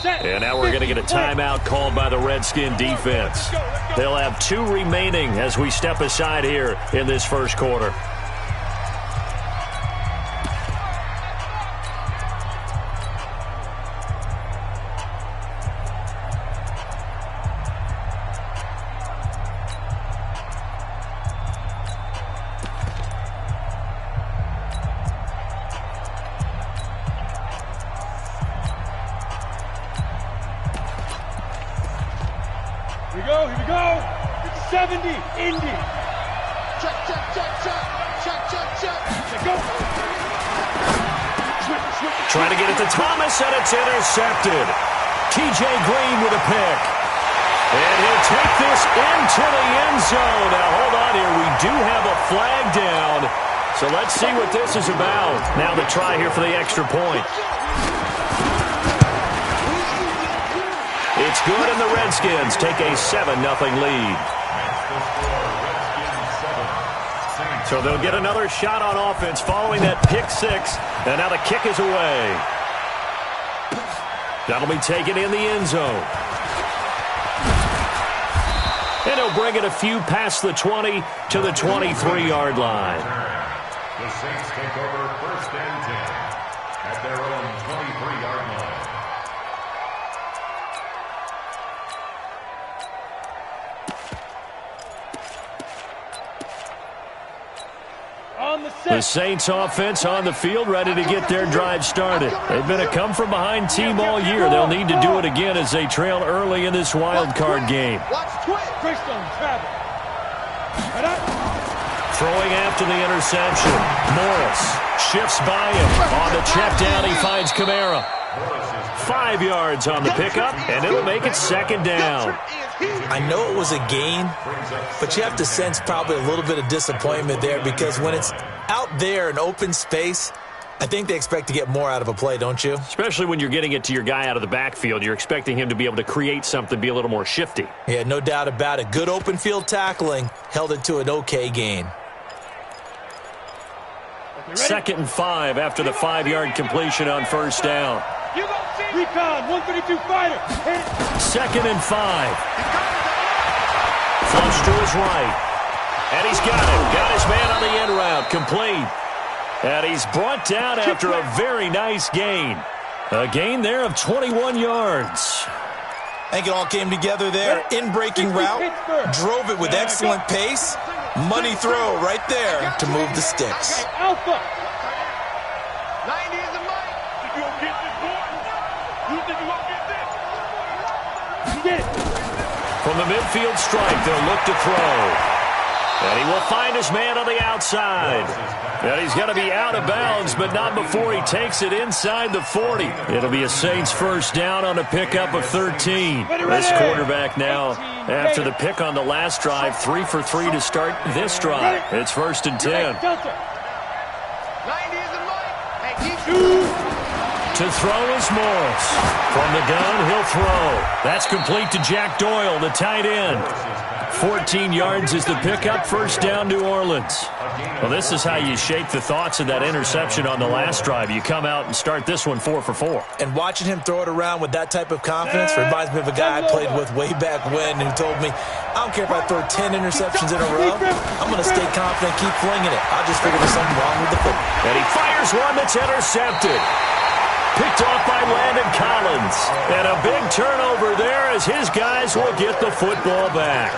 And now we're going to get a timeout called by the Redskin defense. They'll have 2 remaining as we step aside here in this first quarter. Here we go. It's 70, Indy. Check. Go. Switch. Trying to get it to Thomas, and it's intercepted. TJ Green with a pick. And he'll take this into the end zone. Now, hold on here. We do have a flag down. So let's see what this is about. Now the try here for the extra point. It's good, and the Redskins take a 7-0 lead. So they'll get another shot on offense following that pick 6, and now the kick is away. That'll be taken in the end zone. And he'll bring it a few past the 20 to the 23-yard line. The Saints take over 1st and 10 at their own 23-yard line. The Saints offense on the field, ready to get their drive started. They've been a come-from-behind team all year. They'll need to do it again as they trail early in this wild card game. Throwing after the interception. Morris shifts by him. On the check down, he finds Kamara. 5 yards on the pickup, and it'll make it 2nd down. I know it was a gain, but you have to sense probably a little bit of disappointment there, because when it's out there in open space, I think they expect to get more out of a play, don't you? Especially when you're getting it to your guy out of the backfield. You're expecting him to be able to create something, be a little more shifty. Yeah, no doubt about it. Good open field tackling held it to an okay gain. 2nd and 5 after the 5-yard completion on 1st down. Recon, 132 fighter. 2nd and 5. Flush to his right. And he's got it. Got his man on the end route. Complete. And he's brought down after a very nice gain. A gain there of 21 yards. I think it all came together there. In-breaking route. Drove it with excellent pace. Money throw right there to move the sticks. Alpha. 90 is the mic. You gonna get this, boy? You think you gonna get this? You get it. From the midfield strike, they'll look to throw. And he will find his man on the outside. And he's going to be out of bounds, but not before he takes it inside the 40. It'll be a Saints 1st down on a pickup of 13. This quarterback now, after the pick on the last drive, 3 for 3 to start this drive. It's 1st and 10. To throw is Morris. From the gun, he'll throw. That's complete to Jack Doyle, the tight end. 14 yards is the pickup. 1st down, New Orleans. Well, this is how you shake the thoughts of that interception on the last drive. You come out and start this one 4 for 4. And watching him throw it around with that type of confidence reminds me of a guy I played with way back when who told me, I don't care if I throw 10 interceptions in a row. I'm going to stay confident, keep flinging it. I just figured there's something wrong with the football. And he fires one that's intercepted. Picked off by Landon Collins. And a big turnover there as his guys will get the football back.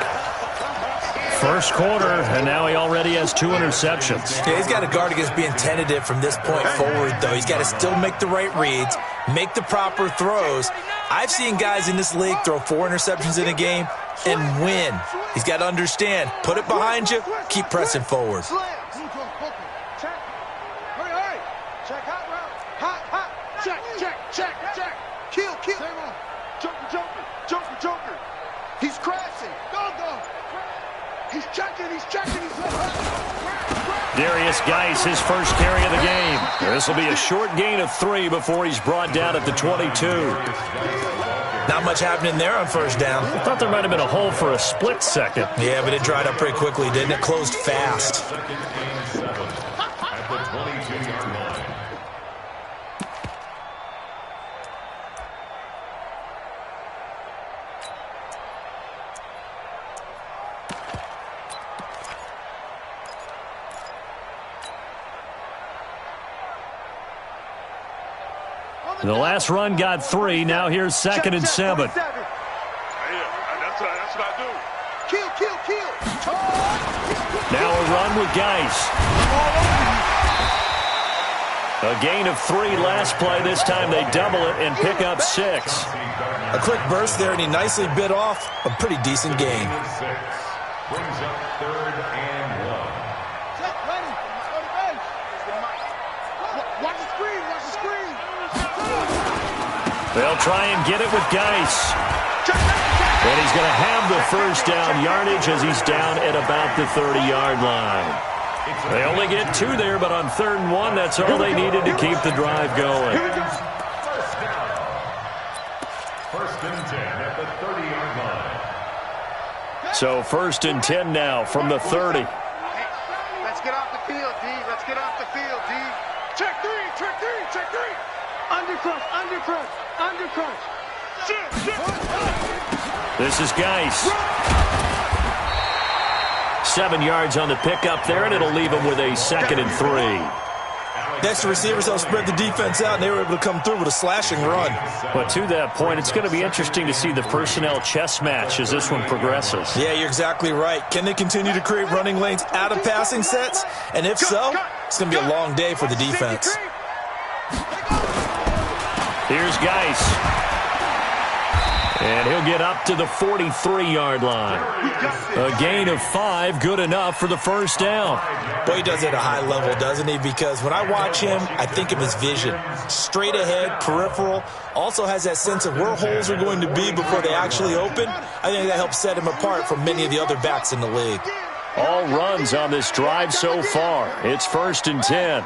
1st quarter, and now he already has 2 interceptions. Yeah, he's got to guard against being tentative from this point forward, though. He's got to still make the right reads, make the proper throws. I've seen guys in this league throw 4 interceptions in a game and win. He's got to understand, put it behind you, keep pressing forward. Joker. He's crashing. Go. He's checking. Darius Geis, his first carry of the game. This will be a short gain of 3 before he's brought down at the 22. Not much happening there on 1st down. I thought there might have been a hole for a split second. Yeah, but it dried up pretty quickly, didn't it? Closed fast. At the 22-yard line. The last run got 3. Now here's 2nd and 7. That's what I do. Kill. Now a run with Geis. A gain of 3 last play. This time they double it and pick up 6. A quick burst there, and he nicely bit off a pretty decent gain. Brings up 3rd and 1. Watch the screen. They'll try and get it with Geis. And he's going to have the first down yardage as he's down at about the 30-yard line. They only get 2 there, but on 3rd and 1, that's all they needed to keep the drive going. First down. 1st and 10 at the 30-yard line. So 1st and 10 now from the 30. Let's get off the field, D. Check 3. Undercrush. This is Geis. 7 yards on the pickup there, and it'll leave him with a 2nd and 3. Next, the receivers helped spread the defense out, and they were able to come through with a slashing run. But to that point, it's going to be interesting to see the personnel chess match as this one progresses. Yeah, you're exactly right. Can they continue to create running lanes out of passing sets? And if so, it's going to be a long day for the defense. Here's Geis. And he'll get up to the 43-yard line. A gain of 5, good enough for the first down. Boy, he does it at a high level, doesn't he? Because when I watch him, I think of his vision. Straight ahead, peripheral. Also has that sense of where holes are going to be before they actually open. I think that helps set him apart from many of the other backs in the league. All runs on this drive so far. It's 1st and 10.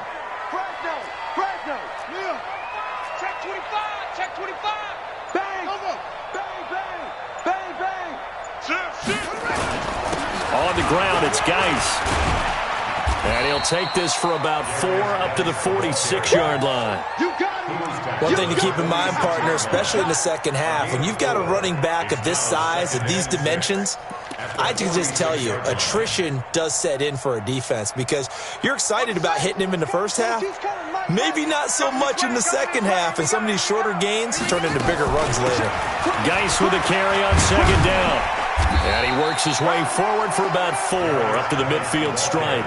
On the ground, it's Geis. And he'll take this for about 4 up to the 46-yard line. One thing to keep in mind, partner, especially in the second half, when you've got a running back of this size, of these dimensions, I can just tell you, attrition does set in for a defense because you're excited about hitting him in the first half. Maybe not so much in the second half, and some of these shorter gains turn into bigger runs later. Geis with a carry on 2nd down. And he works his way forward for about 4 up to the midfield stripe.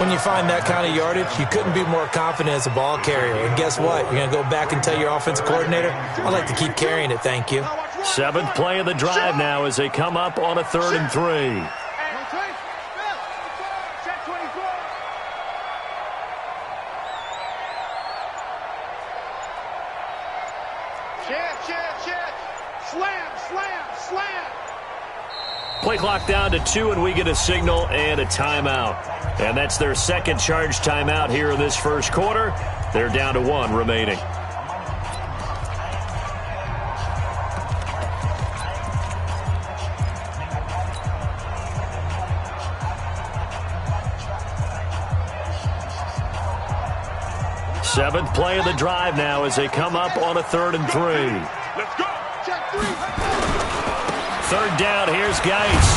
When you find that kind of yardage, you couldn't be more confident as a ball carrier. And guess what? You're going to go back and tell your offensive coordinator, I'd like to keep carrying it, thank you. 7th play of the drive now as they come up on a 3rd and 3. Play clock down to 2, and we get a signal and a timeout. And that's their second charge timeout here in this first quarter. They're down to 1 remaining. Seventh play of the drive now as they come up on a 3rd and 3. Let's go. Check 3. 3rd down, here's Geis.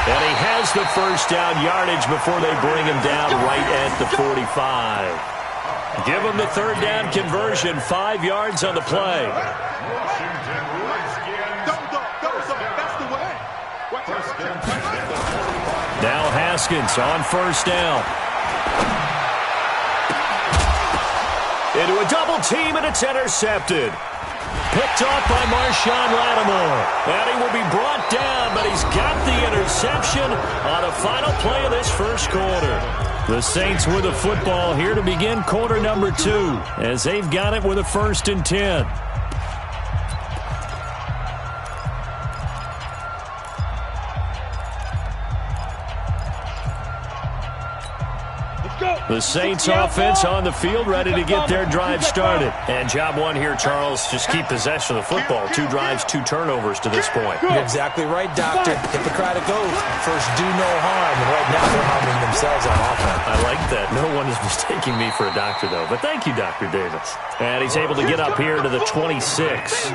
And he has the first down yardage before they bring him down right at the 45. Give him the 3rd down conversion, 5 yards on the play. Now Haskins on 1st down. Into a double team, and it's intercepted. Picked off by Marshawn Lattimore. And he will be brought down, but he's got the interception on the final play of this first quarter. The Saints with the football here to begin quarter number 2, as they've got it with a 1st and 10. The Saints offense on the field, ready to get their drive started. And job 1 here, Charles, just keep possession of the football. 2 drives, 2 turnovers to this point. You're exactly right, Doctor. Hippocratic oath. First, do no harm. And right now, they're harming themselves on offense. I like that. No one is mistaking me for a doctor, though. But thank you, Dr. Davis. And he's able to get up here to the 26.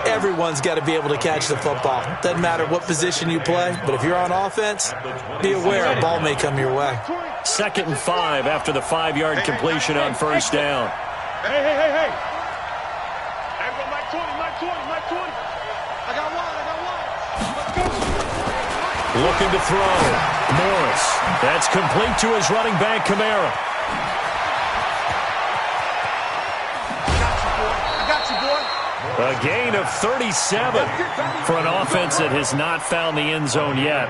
Everyone's got to be able to catch the football. Doesn't matter what position you play, but if you're on offense, be aware a ball may come your way. 2nd and 5 after the 5-yard completion on 1st down. Hey. Everyone, Mike 20. I got one. Let's go. Looking to throw. Morris. That's complete to his running back, Kamara. I got you, boy. A gain of 37 for an offense that has not found the end zone yet.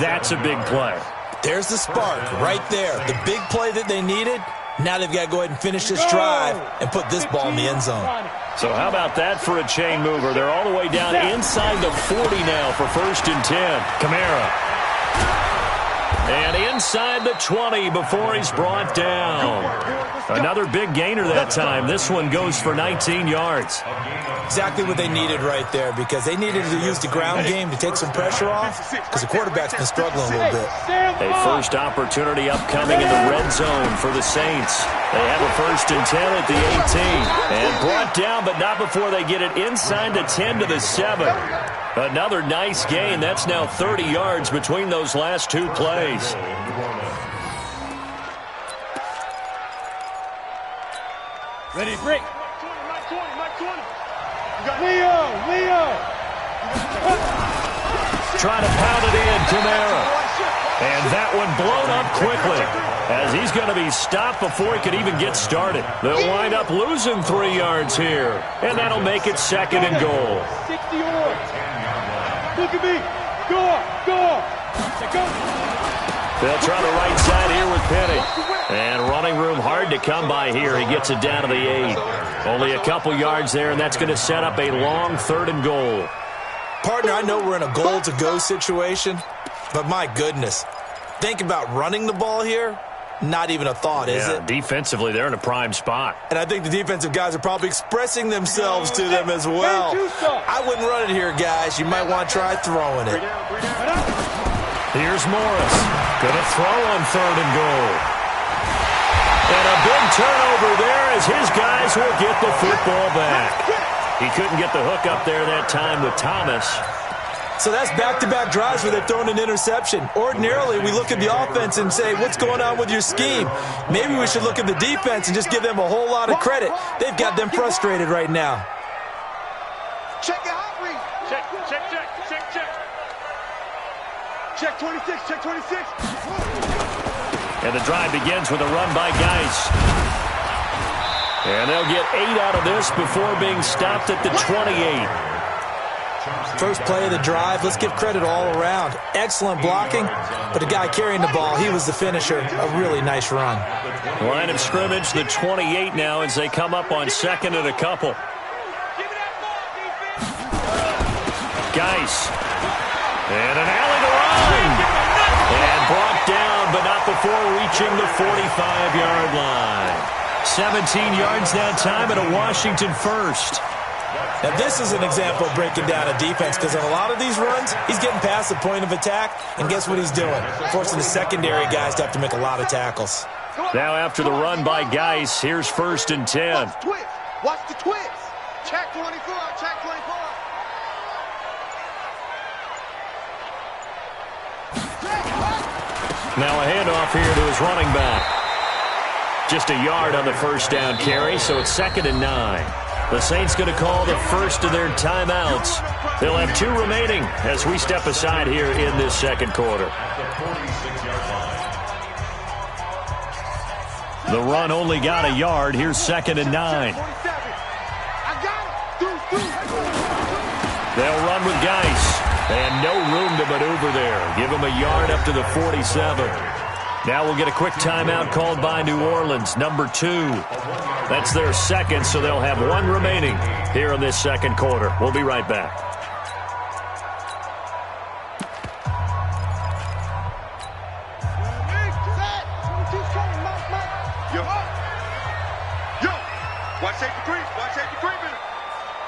That's a big play. There's the spark right there. The big play that they needed. Now they've got to go ahead and finish this drive and put this ball in the end zone. So how about that for a chain mover? They're all the way down inside the 40 now for 1st and 10. Kamara. And inside the 20 before he's brought down. Another big gainer that time. This one goes for 19 yards. Exactly what they needed right there, because they needed to use the ground game to take some pressure off, because the quarterback's been struggling a little bit. A first opportunity upcoming in the red zone for the Saints. They have a 1st and 10 at the 18. And brought down, but not before they get it inside the 10 to the 7. Another nice gain. That's now 30 yards between those last two plays. Ready, break. Mike 20. Leo. Trying to pound it in, Kamara. And that one blown up quickly, as he's going to be stopped before he could even get started. They'll wind up losing 3 yards here, and that'll make it 2nd and goal. 60 yards. Look at me. Go. They'll try the right side here with Penny. And running room hard to come by here. He gets it down to the 8. Only a couple yards there, and that's going to set up a long 3rd and goal. Partner, I know we're in a goal-to-go situation, but my goodness, think about running the ball here. Not even a thought, is it? Defensively, they're in a prime spot. And I think the defensive guys are probably expressing themselves to them as well. I wouldn't run it here, guys. You might want to try throwing it. Here's Morris. Going to throw on 3rd and goal. And a big turnover there as his guys will get the football back. He couldn't get the hook up there that time with Thomas. So that's back-to-back drives where they've thrown an interception. Ordinarily, we look at the offense and say, what's going on with your scheme? Maybe we should look at the defense and just give them a whole lot of credit. They've got them frustrated right now. Check your hot read. Check. Check 26. And the drive begins with a run by Geis. And they'll get 8 out of this before being stopped at the 28. First play of the drive, let's give credit all around. Excellent blocking, but the guy carrying the ball, he was the finisher. A really nice run. Line of scrimmage, the 28 now as they come up on 2nd and a couple. Geis. And an alley to run. And brought down, but not before reaching the 45-yard line. 17 yards that time and a Washington 1st. Now, this is an example of breaking down a defense, because on a lot of these runs, he's getting past the point of attack, and guess what he's doing? Forcing the secondary guys to have to make a lot of tackles. Now after the run by Geis, here's 1st and 10. Watch the twist. Check 24. Now a handoff here to his running back. Just a yard on the first down carry, so it's 2nd and 9. The Saints going to call the first of their timeouts. They'll have 2 remaining as we step aside here in this 2nd quarter. The run only got a yard. Here's 2nd and 9. They'll run with Geis. And no room to maneuver there. Give him a yard up to the 47. Now we'll get a quick timeout called by New Orleans, number 2. That's their 2nd, so they'll have 1 remaining here in this 2nd quarter. We'll be right back. Yo, watch safety creeping.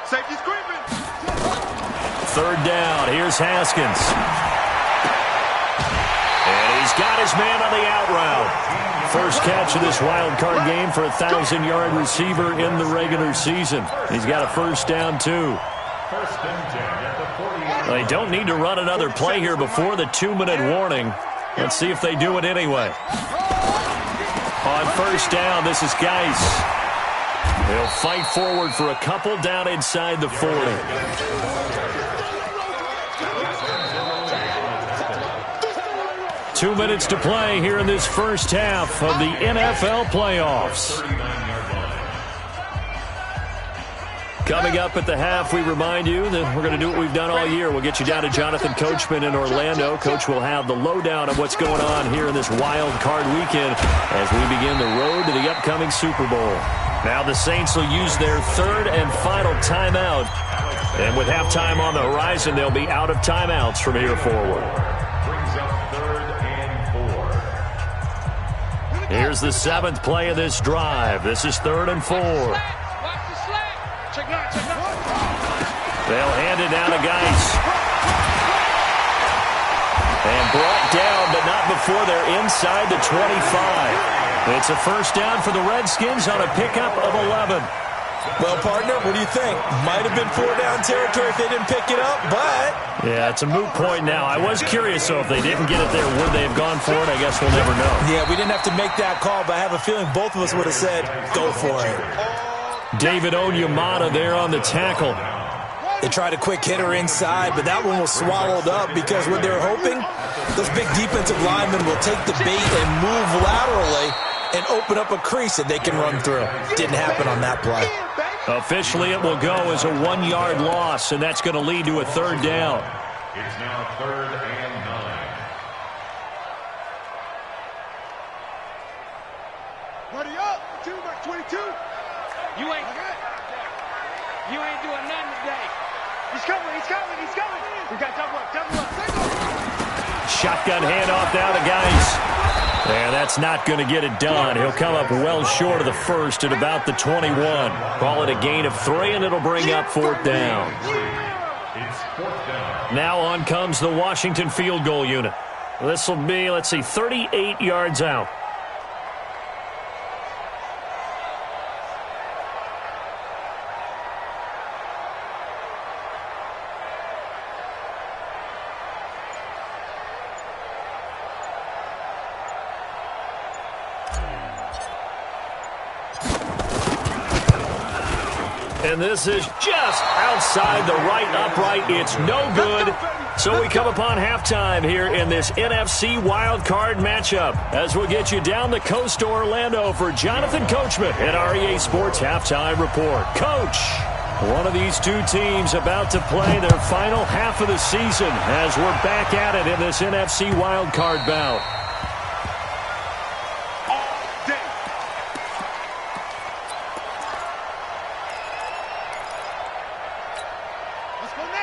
Safety's creeping. 3rd down. Here's Haskins. And he's got his man on the out route. First catch of this wild card game for a 1,000-yard receiver in the regular season. He's got a 1st down, too. They don't need to run another play here before the 2-minute warning. Let's see if they do it anyway. On 1st down, this is Geis. They'll fight forward for a couple down inside the 40. Two minutes to play here in this first half of the NFL playoffs. Coming up at the half, we remind you that we're going to do what we've done all year. We'll get you down to Jonathan Coachman in Orlando. Coach will have the lowdown of what's going on here in this wild card weekend as we begin the road to the upcoming Super Bowl. Now the Saints will use their third and final timeout. And with halftime on the horizon, they'll be out of timeouts from here forward. Brings up 3rd and 4. Here's the 7th play of this drive. This is 3rd and 4. They'll hand it down to Geis. And brought down, but not before they're inside the 25. It's a first down for the Redskins on a pickup of 11. Well, partner, what do you think? Might have been 4-down territory if they didn't pick it up, but... Yeah, it's a moot point now. I was curious, though, if they didn't get it there, would they have gone for it? I guess we'll never know. Yeah, we didn't have to make that call, but I have a feeling both of us would have said, go for it. David Onyemata there on the tackle. They tried a quick hitter inside, but that one was swallowed up because what they're hoping, those big defensive linemen will take the bait and move laterally and open up a crease that they can run through. Didn't happen on that play. Officially, it will go as a 1-yard loss, and that's going to lead to a 3rd down. It's now 3rd and 9. Buddy up. 22. You ain't doing nothing today. He's coming. We got double up. Shotgun handoff now to Geis. And that's not going to get it done. He'll come up well short of the first at about the 21. Call it a gain of 3, and it'll bring up 4th down. It's 4th down. Now on comes the Washington field goal unit. This will be, 38 yards out. And this is just outside the right upright. It's no good. So we come upon halftime here in this NFC wildcard matchup as we'll get you down the coast to Orlando for Jonathan Coachman at REA Sports Halftime Report. Coach, one of these two teams about to play their final half of the season as we're back at it in this NFC wildcard bout.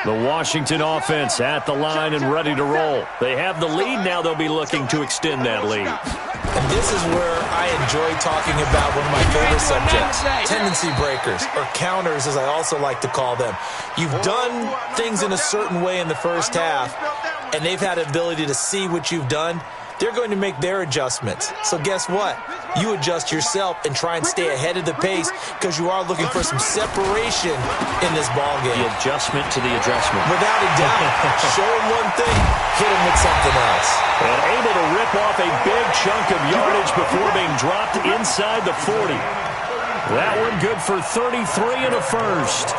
The Washington offense at the line and ready to roll. They have the lead. Now they'll be looking to extend that lead. And this is where I enjoy talking about one of my favorite subjects, tendency breakers, or counters as I also like to call them. You've done things in a certain way in the first half, and they've had the ability to see what you've done. They're going to make their adjustments. So guess what? You adjust yourself and try and stay ahead of the pace because you are looking for some separation in this ballgame. The adjustment to the adjustment. Without a doubt. Show them one thing, hit them with something else. And able to rip off a big chunk of yardage before being dropped inside the 40. That one good for 33 and a first.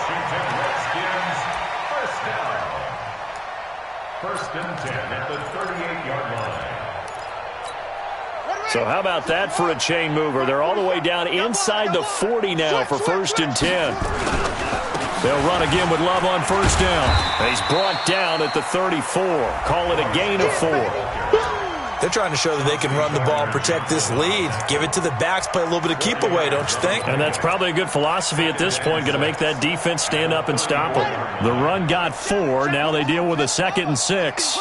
First and 10 at the 38-yard line. So how about that for a chain mover? They're all the way down inside the 40 now for 1st and 10. They'll run again with Love on first down. He's brought down at the 34. Call it a gain of 4. They're trying to show that they can run the ball and protect this lead. Give it to the backs, play a little bit of keep away, don't you think? And that's probably a good philosophy at this point, going to make that defense stand up and stop them. The run got 4. Now they deal with a 2nd and 6.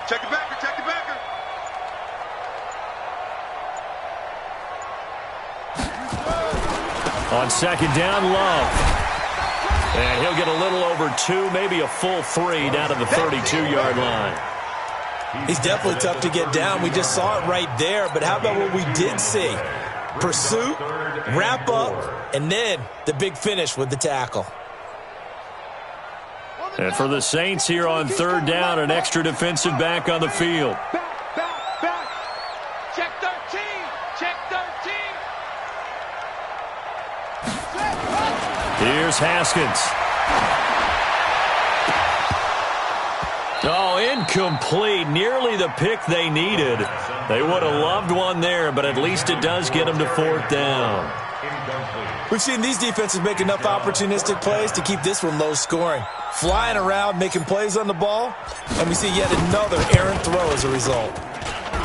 Check the backer. On 2nd down, Love. And he'll get a little over 2, maybe a full 3 down to the 32-yard line. He's definitely tough to get down. We just saw it right there. But how about what we did see? Pursuit, wrap up, and then the big finish with the tackle. And for the Saints here on 3rd down, an extra defensive back on the field. Here's Haskins. Oh, incomplete. Nearly the pick they needed. They would have loved one there, but at least it does get them to 4th down. We've seen these defenses make enough opportunistic plays to keep this one low scoring. Flying around, making plays on the ball, and we see yet another errant throw as a result.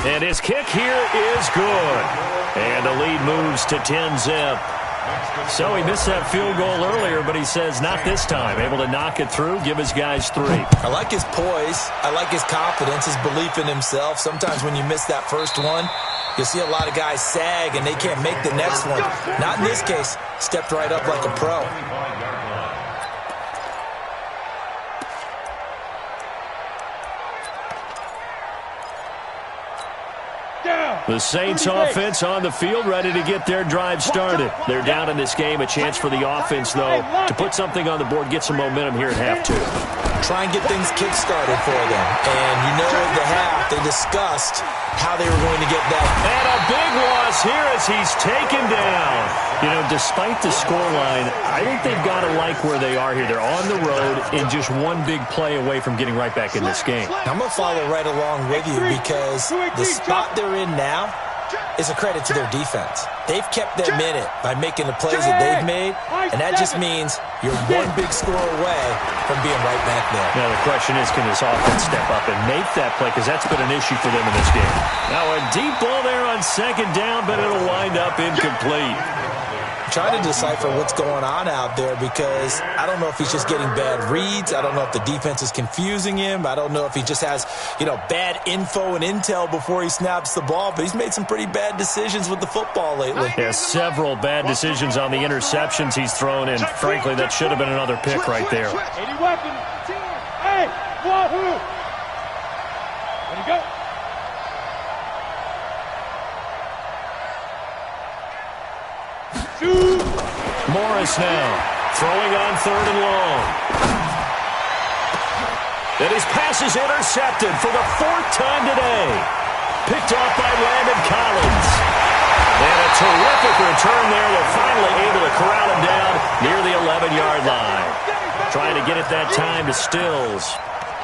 And his kick here is good. And the lead moves to 10-zip. So he missed that field goal earlier, but he says not this time. Able to knock it through, give his guys 3. I like his poise. I like his confidence, his belief in himself. Sometimes when you miss that first one, you'll see a lot of guys sag and they can't make the next one. Not in this case. Stepped right up like a pro. The Saints offense on the field, ready to get their drive started. They're down in this game. A chance for the offense, though, to put something on the board, get some momentum here at half 2. Try and get things kick-started for them. And you know at the half, they discussed how they were going to get that. And a big loss here as he's taken down. You know, despite the scoreline, I think they've got to like where they are here. They're on the road and just one big play away from getting right back in this game. I'm going to follow right along with you because the spot they're in now is a credit to their defense. They've kept them in it by making the plays that they've made, and that just means you're one big score away from being right back there. Now the question is, can this offense step up and make that play, because that's been an issue for them in this game. Now a deep ball there on 2nd down, but it'll wind up incomplete. Trying to decipher what's going on out there because I don't know if he's just getting bad reads. I don't know if the defense is confusing him. I don't know if he just has, bad info and intel before he snaps the ball, but he's made some pretty bad decisions with the football lately. Yeah, several bad decisions on the interceptions he's thrown, and frankly, that should have been another pick right there. 80 weapons. Hey, wahoo. Ready to go. Morris now, throwing on 3rd and long. And his pass is intercepted for the 4th time today. Picked off by Landon Collins. And a terrific return there. They're finally able to corral him down near the 11-yard line. Trying to get it that time to Stills.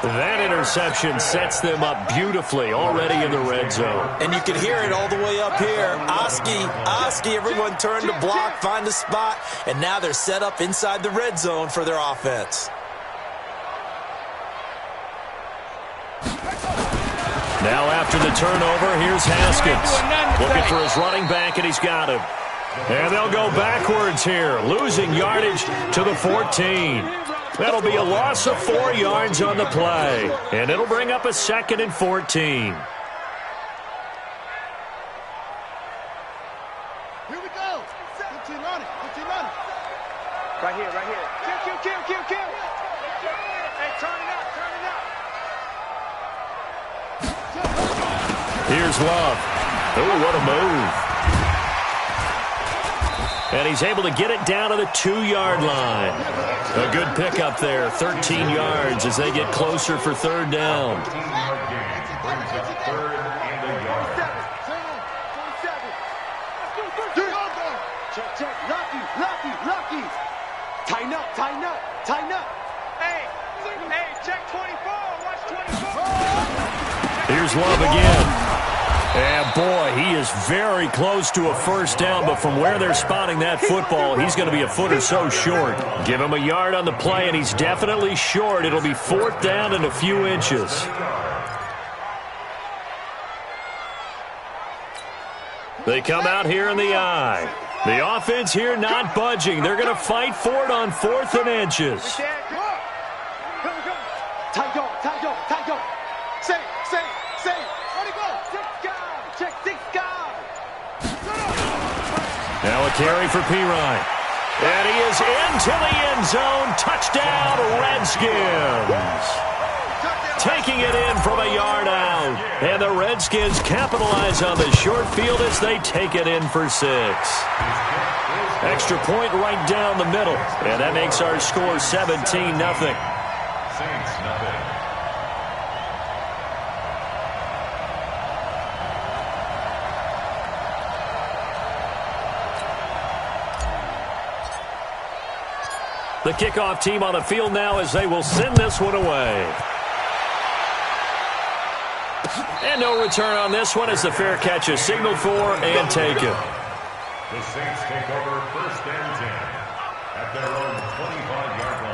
That interception sets them up beautifully already in the red zone. And you can hear it all the way up here. Oski, everyone turned to block, find a spot, and now they're set up inside the red zone for their offense. Now after the turnover, here's Haskins. Looking for his running back, and he's got him. And they'll go backwards here, losing yardage to the 14. That'll be a loss of 4 yards on the play. And it'll bring up a 2nd and 14. Here we go. 15 on it. 15 on it. Right here, right here. Kill. Hey, turn it up. Here's Love. Oh, what a move. And he's able to get it down to the 2-yard line. A good pickup there, 13 yards as they get closer for 3rd down. Lucky. Tighten up. Hey, check 24. Watch 24. Here's Love again. And, boy, he is very close to a 1st down, but from where they're spotting that football, he's going to be a foot or so short. Give him a yard on the play, and he's definitely short. It'll be 4th down and a few inches. They come out here in the eye. The offense here not budging. They're going to fight for it on 4th and inches. Tie go. Say. Where'd he go? 6 guys. Check 6 guys. Now a carry for Pirine. And he is into the end zone. Touchdown, Redskins. Taking it in from a yard out. And the Redskins capitalize on the short field as they take it in for 6. Extra point right down the middle. And that makes our score 17-0. Saints, nothing. The kickoff team on the field now as they will send this one away. And no return on this one as the fair catch is signaled for and taken. The Saints take over 1st and 10 at their own 25-yard line.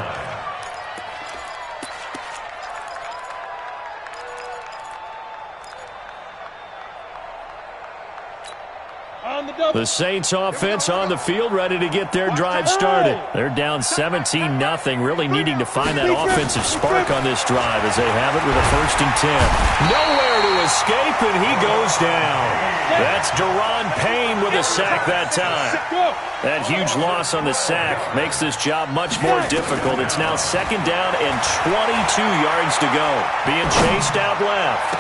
The Saints offense on the field ready to get their drive started. They're down 17-0, really needing to find that offensive spark on this drive as they have it with a 1st and 10. Nowhere to escape, and he goes down. That's Deron Payne with a sack that time. That huge loss on the sack makes this job much more difficult. It's now 2nd down and 22 yards to go. Being chased out left.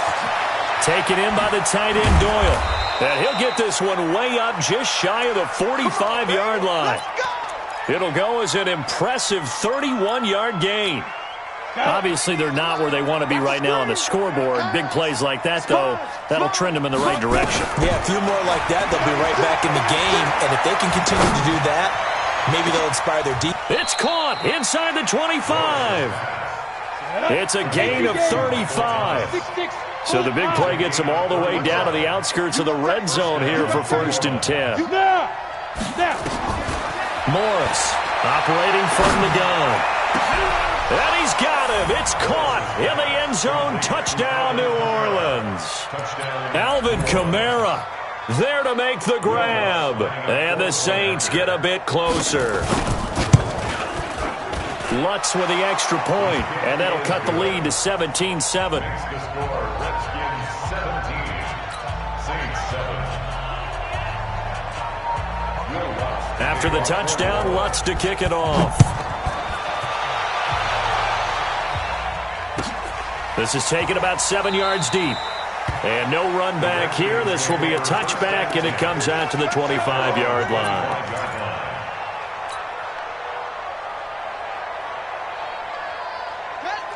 Taken in by the tight end Doyle. And he'll get this one way up just shy of the 45-yard line. It'll go as an impressive 31-yard gain. Obviously, they're not where they want to be right now on the scoreboard. Big plays like that, though, that'll trend them in the right direction. Yeah, a few more like that, they'll be right back in the game. And if they can continue to do that, maybe they'll inspire their deep. It's caught inside the 25. It's a gain of 35. So the big play gets them all the way down to the outskirts of the red zone here for 1st and 10. Morris operating from the gun. And he's got him. It's caught in the end zone. Touchdown, New Orleans. Alvin Kamara there to make the grab. And the Saints get a bit closer. Lutz with the extra point, and that'll cut the lead to 17-7. After the touchdown, Lutz to kick it off. This is taken about 7 yards deep. And no run back here. This will be a touchback, and it comes out to the 25-yard line.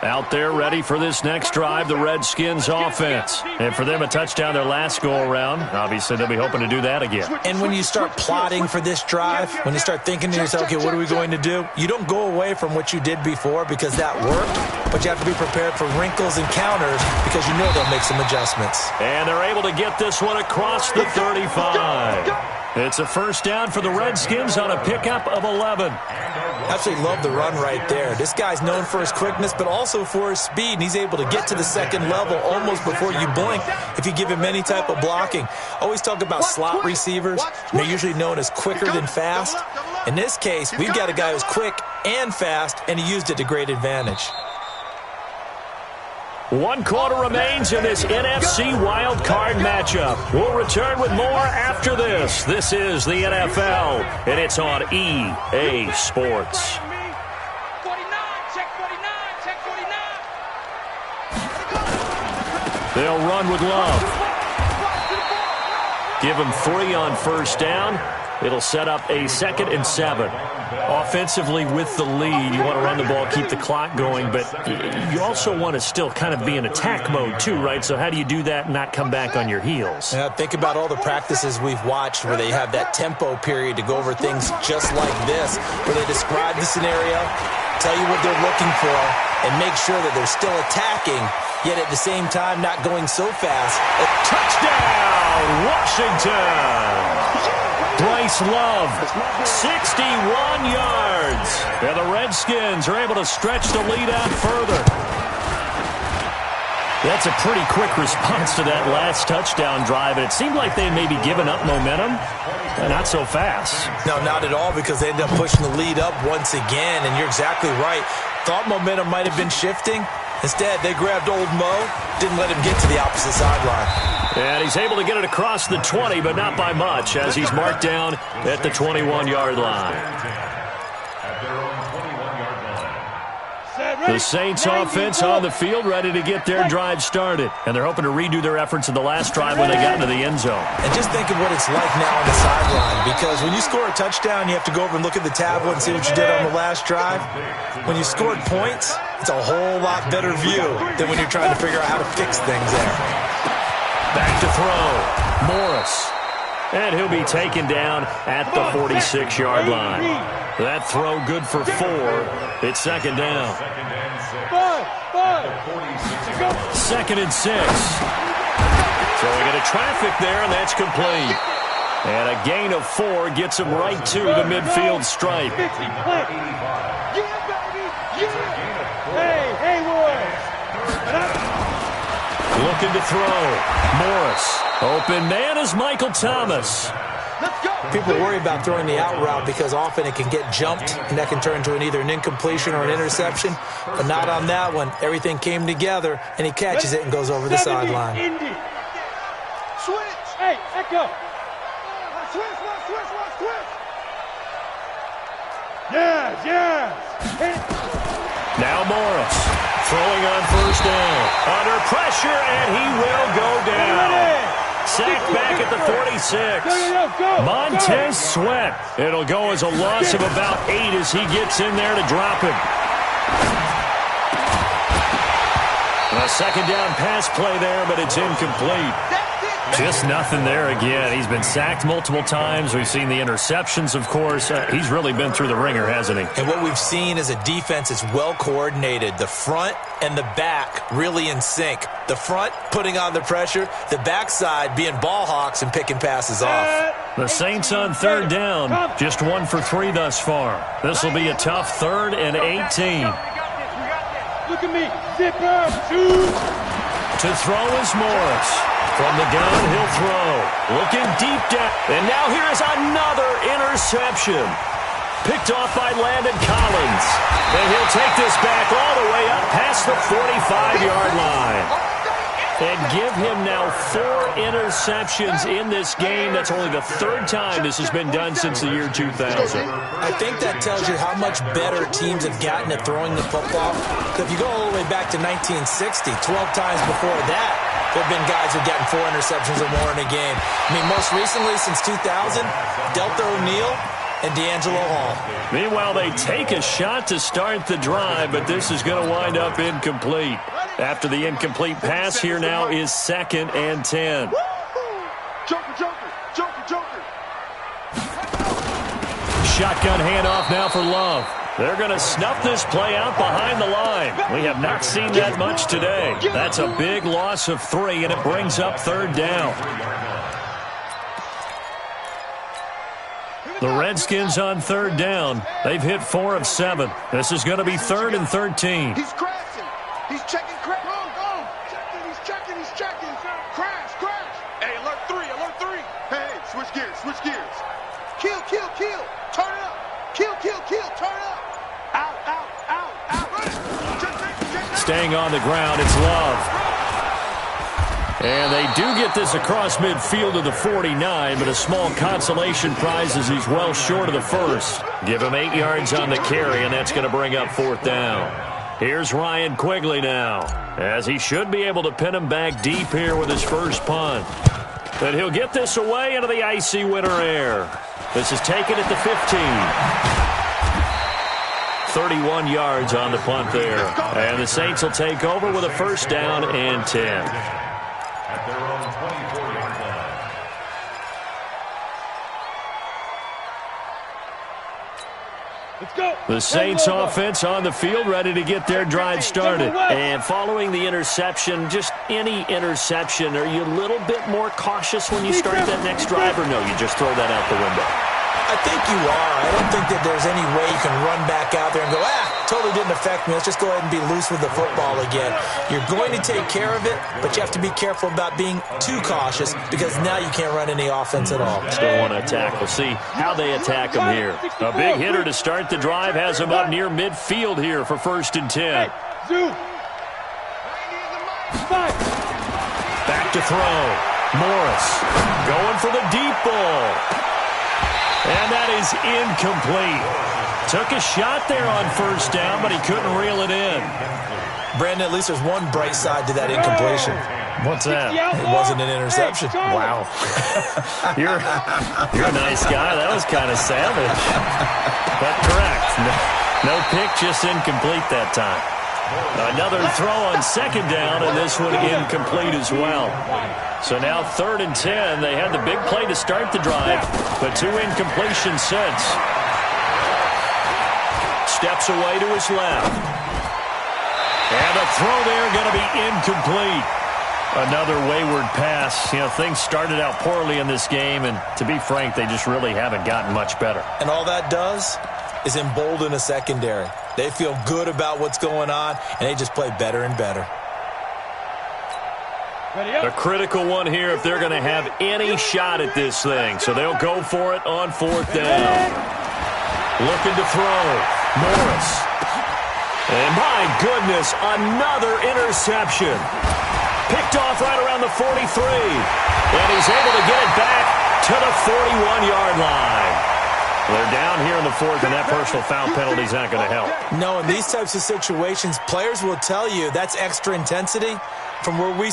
Out there ready for this next drive, the Redskins offense. And for them, a touchdown their last go-around. Obviously, they'll be hoping to do that again. And when you start plotting for this drive, when you start thinking to yourself, okay, what are we going to do? You don't go away from what you did before because that worked, but you have to be prepared for wrinkles and counters because you know they'll make some adjustments. And they're able to get this one across the 35. It's a 1st down for the Redskins on a pickup of 11. Absolutely love the run right there. This guy's known for his quickness, but also for his speed. And he's able to get to the 2nd level almost before you blink if you give him any type of blocking. Always talk about slot receivers. They're usually known as quicker than fast. In this case, we've got a guy who's quick and fast, and he used it to great advantage. 1 quarter remains in this NFC wildcard matchup. We'll return with more after this. This is the NFL, and it's on EA Sports. 49, check 49, check 49. They'll run with Love. Give him 3 on 1st down. It'll set up a 2nd and 7. Offensively with the lead, you want to run the ball, keep the clock going, but you also want to still kind of be in attack mode too, right? So how do you do that and not come back on your heels? Yeah, think about all the practices we've watched where they have that tempo period to go over things just like this, where they describe the scenario, tell you what they're looking for, and make sure that they're still attacking, yet at the same time not going so fast. Touchdown, Washington! Bryce Love, 61 yards. And the Redskins are able to stretch the lead out further. That's a pretty quick response to that last touchdown drive, and it seemed like they may be giving up momentum. Not so fast. No, not at all, because they ended up pushing the lead up once again, and you're exactly right. Thought momentum might have been shifting. Instead, they grabbed old Mo, didn't let him get to the opposite sideline. And he's able to get it across the 20, but not by much, as he's marked down at the 21-yard line. The Saints offense on the field ready to get their drive started. And they're hoping to redo their efforts in the last drive when they got into the end zone. And just think of what it's like now on the sideline. Because when you score a touchdown, you have to go over and look at the tablet and see what you did on the last drive. When you scored points, it's a whole lot better view than when you're trying to figure out how to fix things there. Back to throw. Morris. And he'll be taken down at the 46-yard line. That throw good for 4. It's second down. 2nd and 6. Throwing into traffic there, and that's complete. And a gain of 4 gets him right to the midfield stripe. Looking to throw. Morris. Open man is Michael Thomas. People worry about throwing the out route because often it can get jumped, and that can turn into either an incompletion or an interception. But not on that one. Everything came together, and he catches it and goes over the sideline. Switch. Hey, echo. Switch. Yes. Now Morris throwing on first down. Under pressure, and he will go down. Sacked back at the 46. Montez Sweat. It'll go as a loss of about 8 as he gets in there to drop him. A second down pass play there, but it's incomplete. Just nothing there again. He's been sacked multiple times. We've seen the interceptions, of course. He's really been through the ringer, hasn't he? And what we've seen is a defense that's well coordinated. The front and the back really in sync. The front putting on the pressure, the backside being ball hawks and picking passes off. The Saints on third down, just 1 for 3 thus far. This will be a tough 3rd and 18. Look at me. Zipper. Shoot. To throw is Morris. From the gun, he'll throw. Looking deep down. And now here is another interception. Picked off by Landon Collins. And he'll take this back all the way up past the 45-yard line. And give him now 4 interceptions in this game. That's only the 3rd time this has been done since the year 2000. I think that tells you how much better teams have gotten at throwing the football. If you go all the way back to 1960, 12 times before that, there have been guys who have gotten 4 interceptions or more in a game. I mean, most recently, since 2000, Delta O'Neal and D'Angelo Hall. Meanwhile, they take a shot to start the drive, but this is going to wind up incomplete. After the incomplete pass, here now is 2nd and 10. Joker. Shotgun handoff now for Love. They're going to snuff this play out behind the line. We have not seen that much today. That's a big loss of 3, and it brings up 3rd down. The Redskins on 3rd down. They've hit 4 of 7. This is going to be 3rd and 13. He's crashing. He's checking. Go. He's checking. Crash. Hey, alert 3. Hey, switch gears. Kill. Turn it up. Kill. Turn it up. Out. Staying on the ground, it's Love. And they do get this across midfield to the 49, but a small consolation prize as he's well short of the first. Give him 8 yards on the carry, and that's going to bring up 4th down. Here's Ryan Quigley now, as he should be able to pin him back deep here with his first punt. But he'll get this away into the icy winter air. This is taken at the 15. 31 yards on the punt there. And the Saints will take over with a 1st down and 10. At their own 24-yard line. Let's go. The Saints offense on the field, ready to get their drive started. And following the interception, just any interception, are you a little bit more cautious when you start that next drive, or no, you just throw that out the window? I think you are. I don't think that there's any way you can run back out there and go, totally didn't affect me. Let's just go ahead and be loose with the football again. You're going to take care of it, but you have to be careful about being too cautious because now you can't run any offense at all. Still want to attack. We'll see how they attack him here. A big hitter to start the drive has him up near midfield here for 1st and 10. Back to throw. Morris going for the deep ball. And that is incomplete. Took a shot there on 1st down, but he couldn't reel it in. Brandon, at least there's one bright side to that incompletion. What's that? It wasn't an interception. Wow. You're a nice guy. That was kind of savage. But correct. No pick, just incomplete that time. Another throw on second down, and this one incomplete as well. So now 3rd and 10. They had the big play to start the drive, but 2 incompletions since. Steps away to his left. And a throw there going to be incomplete. Another wayward pass. You know, things started out poorly in this game, and to be frank, they just really haven't gotten much better. And all that does is embolden a secondary. They feel good about what's going on, and they just play better and better. A critical one here if they're going to have any shot at this thing. So they'll go for it on 4th down. Looking to throw. Morris. And my goodness, another interception. Picked off right around the 43. And he's able to get it back to the 41-yard line. They're down here in the 4th, and that personal foul penalty is not going to help. No, in these types of situations, players will tell you that's extra intensity. From where we